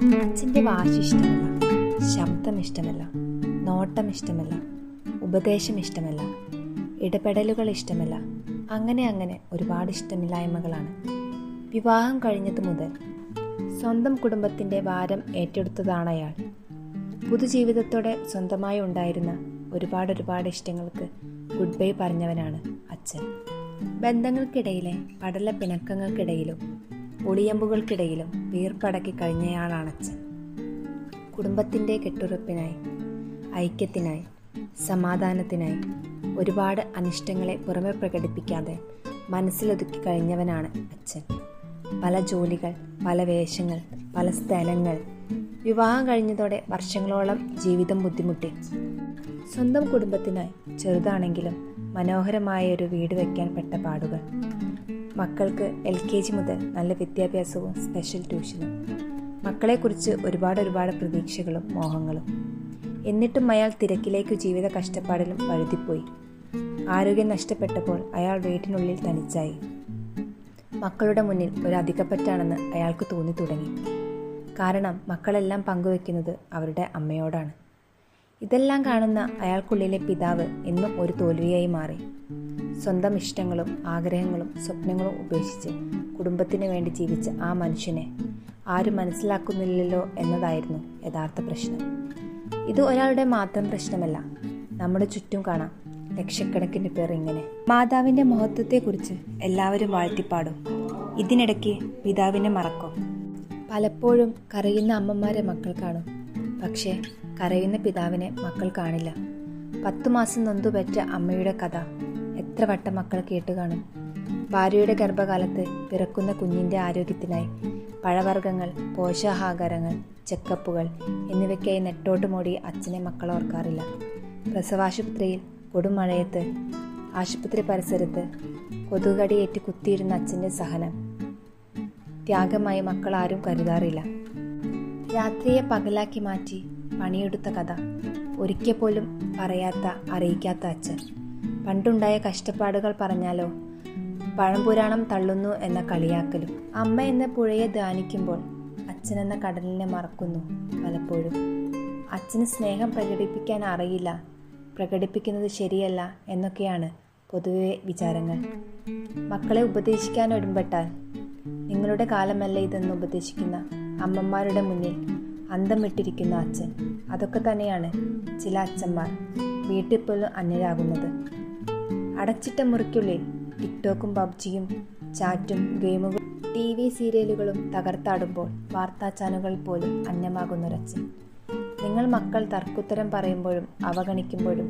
അച്ഛൻ്റെ വാശി ഇഷ്ടമല്ല, ശബ്ദം ഇഷ്ടമല്ല, നോട്ടം ഇഷ്ടമല്ല, ഉപദേശം ഇഷ്ടമല്ല, ഇടപെടലുകൾ ഇഷ്ടമല്ല. അങ്ങനെ ഒരുപാട് ഇഷ്ടമില്ലായ്മകളാണ്. വിവാഹം കഴിഞ്ഞതു മുതൽ സ്വന്തം കുടുംബത്തിൻ്റെ ഭാരം ഏറ്റെടുത്തതാണ് അയാൾ. പുതുജീവിതത്തോടെ സ്വന്തമായി ഉണ്ടായിരുന്ന ഒരുപാട് ഇഷ്ടങ്ങൾക്ക് ഗുഡ് ബൈ പറഞ്ഞവനാണ് അച്ഛൻ. ബന്ധങ്ങൾക്കിടയിലെ പടല പിണക്കങ്ങൾക്കിടയിലും ഒളിയമ്പുകൾക്കിടയിലും വീർപ്പടക്കി കഴിഞ്ഞയാളാണ് അച്ഛൻ. കുടുംബത്തിൻ്റെ കെട്ടുറപ്പിനായി, ഐക്യത്തിനായി, സമാധാനത്തിനായി ഒരുപാട് അനിഷ്ടങ്ങളെ പുറമെ പ്രകടിപ്പിക്കാതെ മനസ്സിലൊതുക്കി കഴിഞ്ഞവനാണ് അച്ഛൻ. പല ജോലികൾ, പല വേഷങ്ങൾ, പല സ്ഥലങ്ങൾ. വിവാഹം കഴിഞ്ഞതോടെ വർഷങ്ങളോളം ജീവിതം ബുദ്ധിമുട്ടി. സ്വന്തം കുടുംബത്തിനായി ചെറുതാണെങ്കിലും മനോഹരമായ ഒരു വീട് വയ്ക്കാൻ പെട്ട പാടുകൾ. മക്കൾക്ക് LKG മുതൽ നല്ല വിദ്യാഭ്യാസവും സ്പെഷ്യൽ ട്യൂഷനും. മക്കളെക്കുറിച്ച് ഒരുപാട് പ്രതീക്ഷകളും മോഹങ്ങളും. എന്നിട്ടും അയാൾ തിരക്കിലേക്കു ജീവിത കഷ്ടപ്പാടിലും വഴുതിപ്പോയി. ആരോഗ്യം നഷ്ടപ്പെട്ടപ്പോൾ അയാൾ വീട്ടിനുള്ളിൽ തനിച്ചായി. മക്കളുടെ മുന്നിൽ ഒരു അധികപ്പറ്റാണെന്ന് അയാൾക്ക് തോന്നി തുടങ്ങി. കാരണം മക്കളെല്ലാം പങ്കുവെക്കുന്നത് അവരുടെ അമ്മയോടാണ്. ഇതെല്ലാം കാണുന്ന അയാൾക്കുള്ളിലെ പിതാവ് എന്നും ഒരു തോൽവിയായി മാറി. സ്വന്തം ഇഷ്ടങ്ങളും ആഗ്രഹങ്ങളും സ്വപ്നങ്ങളും ഉപേക്ഷിച്ച് കുടുംബത്തിന് വേണ്ടി ജീവിച്ച ആ മനുഷ്യനെ ആരും മനസ്സിലാക്കുന്നില്ലല്ലോ എന്നതായിരുന്നു യഥാർത്ഥ പ്രശ്നം. ഇത് ഒരാളുടെ മാത്രം പ്രശ്നമല്ല. നമ്മുടെ ചുറ്റും കാണാം ലക്ഷക്കണക്കിന് പേർ ഇങ്ങനെ. മാതാവിൻ്റെ മഹത്വത്തെക്കുറിച്ച് എല്ലാവരും വാഴ്ത്തിപ്പാടും. ഇതിനിടയ്ക്ക് പിതാവിനെ മറക്കും. പലപ്പോഴും കരയുന്ന അമ്മമാരെ മക്കൾ കാണും. പക്ഷേ കരയുന്ന പിതാവിനെ മക്കൾ കാണില്ല. 10 മാസം നൊന്തുപെറ്റ അമ്മയുടെ കഥ എത്ര വട്ടം മക്കൾ കേട്ടു കാണും. ഭാര്യയുടെ ഗർഭകാലത്ത് പിറക്കുന്ന കുഞ്ഞിൻ്റെ ആരോഗ്യത്തിനായി പഴവർഗ്ഗങ്ങൾ, പോഷകാഹാരങ്ങൾ, ചെക്കപ്പുകൾ എന്നിവയ്ക്കായി നെട്ടോട്ടുമോടി അച്ഛനെ മക്കൾ ഓർക്കാറില്ല. പ്രസവാശുപത്രിയിൽ കൊടുമഴയത്ത്, ആശുപത്രി പരിസരത്ത് കൊതുകടിയേറ്റ് കുത്തിയിരുന്ന അച്ഛൻ്റെ സഹനം ത്യാഗമായി മക്കൾ ആരും കരുതാറില്ല. രാത്രിയെ പകലാക്കി മാറ്റി പണിയെടുത്ത കഥ ഒരിക്കൽ പോലും അറിയിക്കാത്ത അച്ഛൻ. പണ്ടുണ്ടായ കഷ്ടപ്പാടുകൾ പറഞ്ഞാലോ പഴംപുരാണം തള്ളുന്നു എന്ന കളിയാക്കലും. അമ്മ എന്ന പുഴയെ ധ്യാനിക്കുമ്പോൾ അച്ഛൻ എന്ന കടലിനെ മറക്കുന്നു പലപ്പോഴും. അച്ഛന് സ്നേഹം പ്രകടിപ്പിക്കാൻ അറിയില്ല, പ്രകടിപ്പിക്കുന്നത് ശരിയല്ല എന്നൊക്കെയാണ് പൊതുവെ വിചാരങ്ങൾ. മക്കളെ ഉപദേശിക്കാൻ ഒരുമ്പെട്ടാൽ നിങ്ങളുടെ കാലമല്ല ഇതെന്ന് ഉപദേശിക്കുന്ന അമ്മമാരുടെ മുന്നിൽ അന്തം വിട്ടിരിക്കുന്ന അച്ഛൻ. അതൊക്കെ തന്നെയാണ് ചില അച്ഛന്മാർ വീട്ടിൽ പോലും അന്യരാകുന്നത്. അടച്ചിട്ട മുറിക്കുള്ളിൽ ടിക്ടോക്കും പബ്ജിയും ചാറ്റും ഗെയിമുകളും TV സീരിയലുകളും തകർത്താടുമ്പോൾ വാർത്താ ചാനലുകൾ പോലും അന്യമാകുന്നൊരച്ഛൻ. നിങ്ങൾ മക്കൾ തർക്കുത്തരം പറയുമ്പോഴും അവഗണിക്കുമ്പോഴും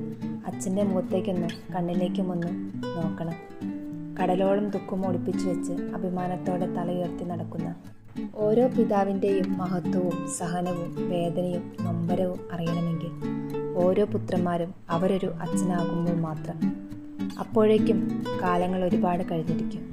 അച്ഛൻ്റെ മുഖത്തേക്കൊന്നും കണ്ണിലേക്കുമൊന്നും നോക്കണം. കടലോളം ദുഃഖം ഒളിപ്പിച്ചു വെച്ച് അഭിമാനത്തോടെ തലയുയർത്തി നടക്കുന്ന ഓരോ പിതാവിൻ്റെയും മഹത്വവും സഹനവും വേദനയും നൊമ്പരവും അറിയണമെങ്കിൽ ഓരോ പുത്രന്മാരും അവരൊരു അച്ഛനാകുമ്പോൾ മാത്രം. അപ്പോഴേക്കും കാലങ്ങൾ ഒരുപാട് കഴിഞ്ഞിരിക്കും.